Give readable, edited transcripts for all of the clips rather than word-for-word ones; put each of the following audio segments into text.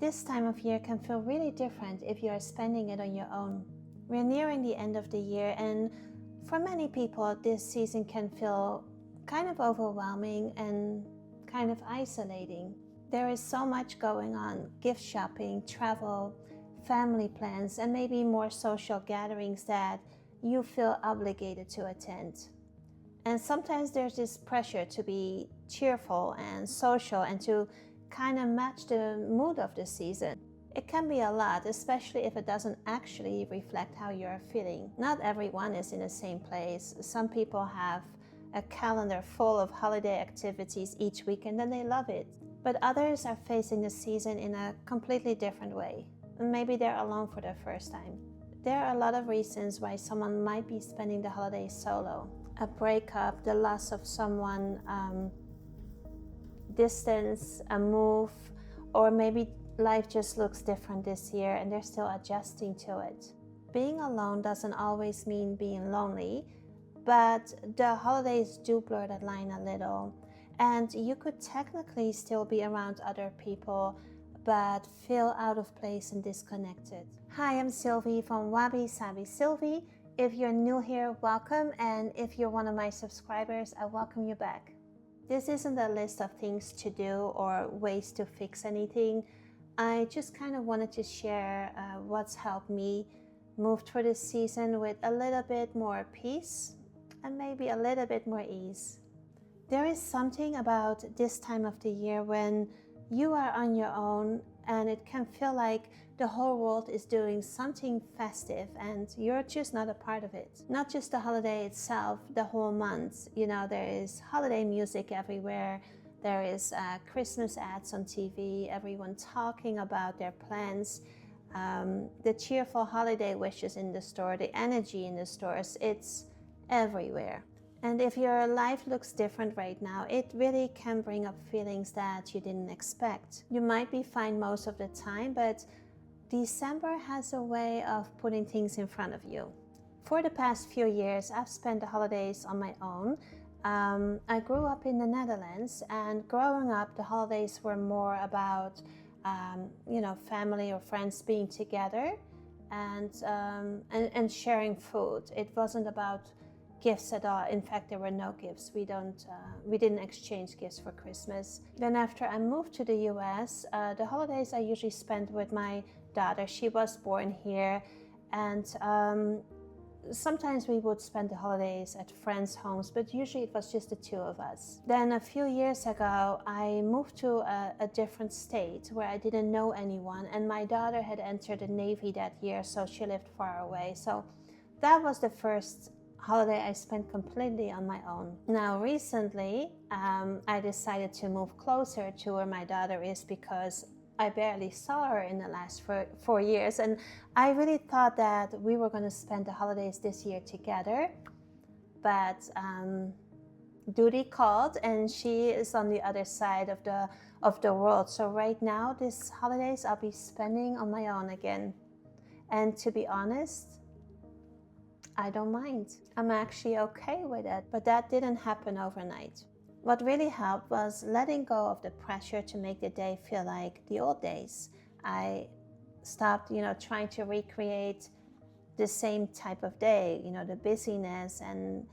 This time of year can feel really different if you are spending it on your own. We're nearing the end of the year, and for many people, this season can feel kind of overwhelming and kind of isolating. There is so much going on: gift shopping, travel, family plans, and maybe more social gatherings that you feel obligated to attend. And sometimes there's this pressure to be cheerful and social and to kind of match the mood of the season. It can be a lot, especially if it doesn't actually reflect how you're feeling. Not everyone is in the same place. Some people have a calendar full of holiday activities each week and then they love it. But others are facing the season in a completely different way. Maybe they're alone for the first time. There are a lot of reasons why someone might be spending the holidays solo. A breakup, the loss of someone, distance, a move, or maybe life just looks different this year and they're still adjusting to it. Being alone doesn't always mean being lonely, but the holidays do blur that line a little, and you could technically still be around other people but feel out of place and disconnected. Hi, I'm Sylvie from Wabi Sabi Sylvie. If you're new here, welcome, and if you're one of my subscribers, I welcome you back. This isn't a list of things to do or ways to fix anything. I just kind of wanted to share what's helped me move through this season with a little bit more peace and maybe a little bit more ease. There is something about this time of the year when you are on your own and it can feel like the whole world is doing something festive and you're just not a part of it. Not just the holiday itself, the whole month. You know, there is holiday music everywhere. There is Christmas ads on TV, everyone talking about their plans, the cheerful holiday wishes in the store, the energy in the stores, it's everywhere. And if your life looks different right now, it really can bring up feelings that you didn't expect. You might be fine most of the time, but December has a way of putting things in front of you. For the past few years, I've spent the holidays on my own. I grew up in the Netherlands, and growing up, the holidays were more about, family or friends being together and sharing food. It wasn't about gifts at all. In fact, there were no gifts. We didn't exchange gifts for Christmas. Then after I moved to the US, the holidays I usually spent with my daughter. She was born here, and sometimes we would spend the holidays at friends' homes, but usually it was just the two of us. Then a few years ago, I moved to a different state where I didn't know anyone, and my daughter had entered the Navy that year, so she lived far away. So that was the first holiday I spent completely on my own. Now recently, I decided to move closer to where my daughter is because I barely saw her in the last 4 years, and I really thought that we were going to spend the holidays this year together, but duty called and she is on the other side of the world. So right now, this holidays I'll be spending on my own again. And to be honest, I don't mind. I'm actually okay with it, but that didn't happen overnight. What really helped was letting go of the pressure to make the day feel like the old days. I stopped, trying to recreate the same type of day, the busyness and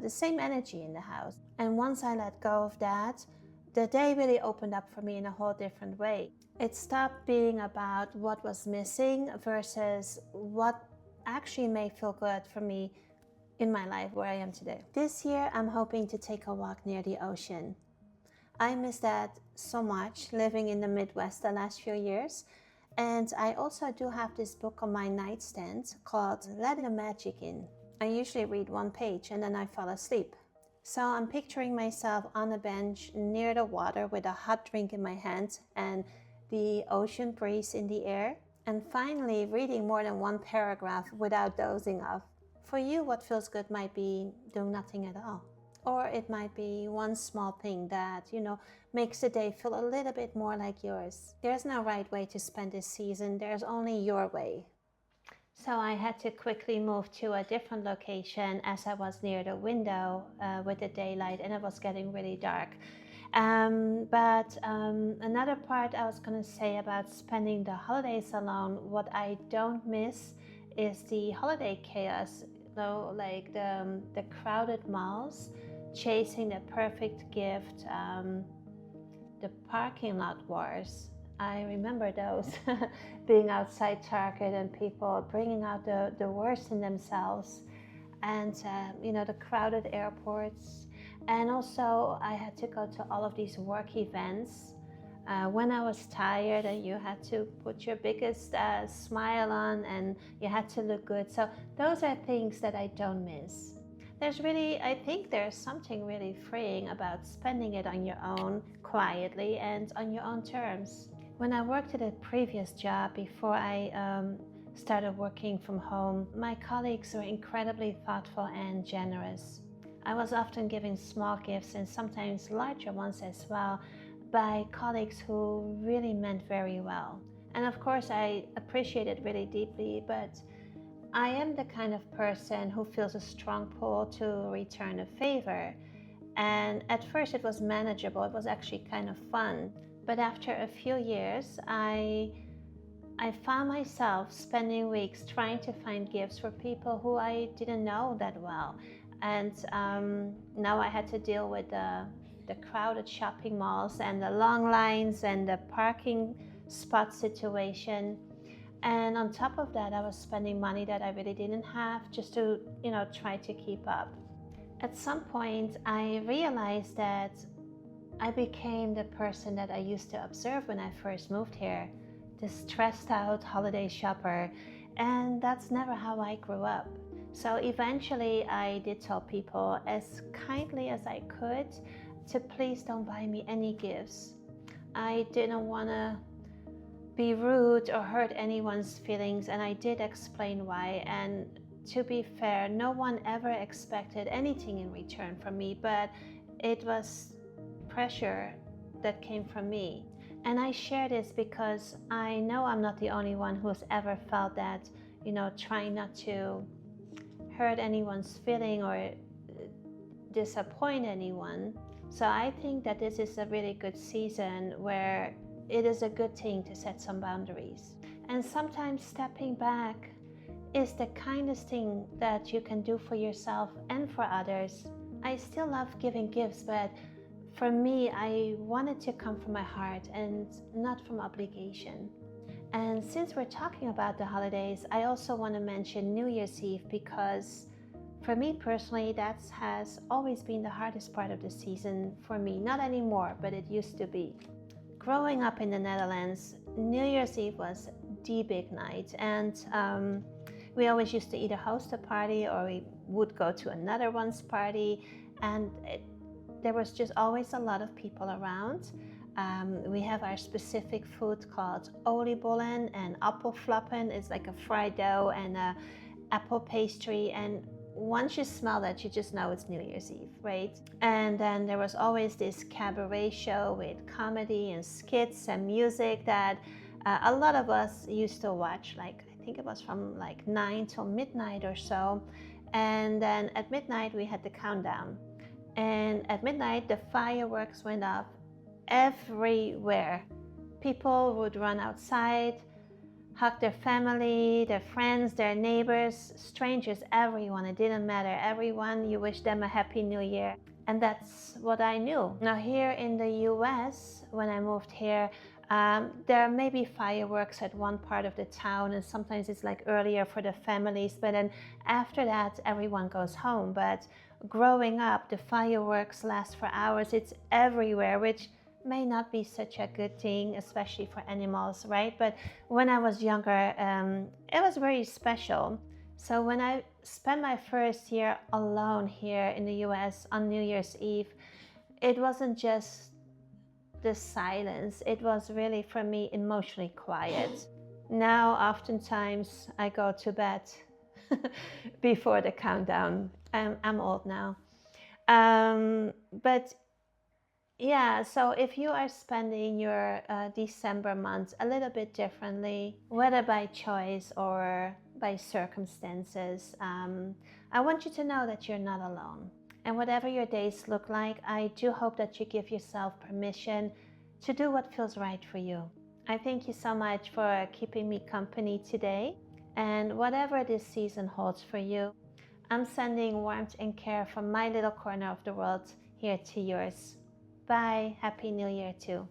the same energy in the house. And once I let go of that, the day really opened up for me in a whole different way. It stopped being about what was missing versus what actually may feel good for me in my life where I am today. This year, I'm hoping to take a walk near the ocean. I miss that so much, living in the Midwest the last few years. And I also do have this book on my nightstand called Let the Magic In. I usually read one page and then I fall asleep. So I'm picturing myself on a bench near the water with a hot drink in my hand and the ocean breeze in the air, and finally reading more than one paragraph without dozing off. For you, what feels good might be doing nothing at all. Or it might be one small thing that, makes the day feel a little bit more like yours. There's no right way to spend this season, there's only your way. So I had to quickly move to a different location as I was near the window with the daylight and it was getting really dark. But another part I was going to say about spending the holidays alone, what I don't miss is the holiday chaos, like the crowded malls, chasing the perfect gift, the parking lot wars. I remember those, being outside Target and people bringing out the worst in themselves, and the crowded airports. And also I had to go to all of these work events when I was tired, and you had to put your biggest smile on, and you had to look good. So those are things that I don't miss. I think there's something really freeing about spending it on your own, quietly, and on your own terms. When I worked at a previous job before I started working from home, my colleagues were incredibly thoughtful and generous. I was often given small gifts, and sometimes larger ones as well, by colleagues who really meant very well. And of course, I appreciate it really deeply, but I am the kind of person who feels a strong pull to return a favor. And at first it was manageable, it was actually kind of fun. But after a few years, I found myself spending weeks trying to find gifts for people who I didn't know that well. And now I had to deal with the crowded shopping malls and the long lines and the parking spot situation. And on top of that, I was spending money that I really didn't have, just to, try to keep up. At some point, I realized that I became the person that I used to observe when I first moved here, the stressed out holiday shopper, and that's never how I grew up. So eventually I did tell people as kindly as I could to please don't buy me any gifts. I didn't want to be rude or hurt anyone's feelings, and I did explain why. And to be fair, no one ever expected anything in return from me, but it was pressure that came from me. And I share this because I know I'm not the only one who's ever felt that, trying not to hurt anyone's feeling or disappoint anyone. So I think that this is a really good season where it is a good thing to set some boundaries. And sometimes stepping back is the kindest thing that you can do for yourself and for others. I still love giving gifts, but for me, I want it to come from my heart and not from obligation. And since we're talking about the holidays, I also want to mention New Year's Eve, because for me personally, that has always been the hardest part of the season for me. Not anymore, but it used to be. Growing up in the Netherlands, New Year's Eve was the big night, and we always used to either host a party or we would go to another one's party, and there was just always a lot of people around. We have our specific food called oliebollen and appelflappen. It's like a fried dough and a apple pastry, and once you smell that, you just know it's New Year's Eve, right? And then there was always this cabaret show with comedy and skits and music that a lot of us used to watch. Like, I think it was from like 9 till midnight or so. And then at midnight we had the countdown. And at midnight the fireworks went off everywhere. People would run outside, hug their family, their friends, their neighbors, strangers, everyone. It didn't matter. Everyone, you wish them a happy new year. And that's what I knew. Now here in the US, when I moved here, there may be fireworks at one part of the town, and sometimes it's like earlier for the families, but then after that everyone goes home. But growing up, the fireworks last for hours. It's everywhere, which may not be such a good thing, especially for animals, right? But when I was younger, it was very special. So when I spent my first year alone here in the US on New Year's Eve, it wasn't just the silence, it was really, for me, emotionally quiet. Now oftentimes I go to bed before the countdown. I'm old now. But yeah, so if you are spending your December month a little bit differently, whether by choice or by circumstances, I want you to know that you're not alone. And whatever your days look like, I do hope that you give yourself permission to do what feels right for you. I thank you so much for keeping me company today. And whatever this season holds for you, I'm sending warmth and care from my little corner of the world here to yours. Bye. Happy New Year too.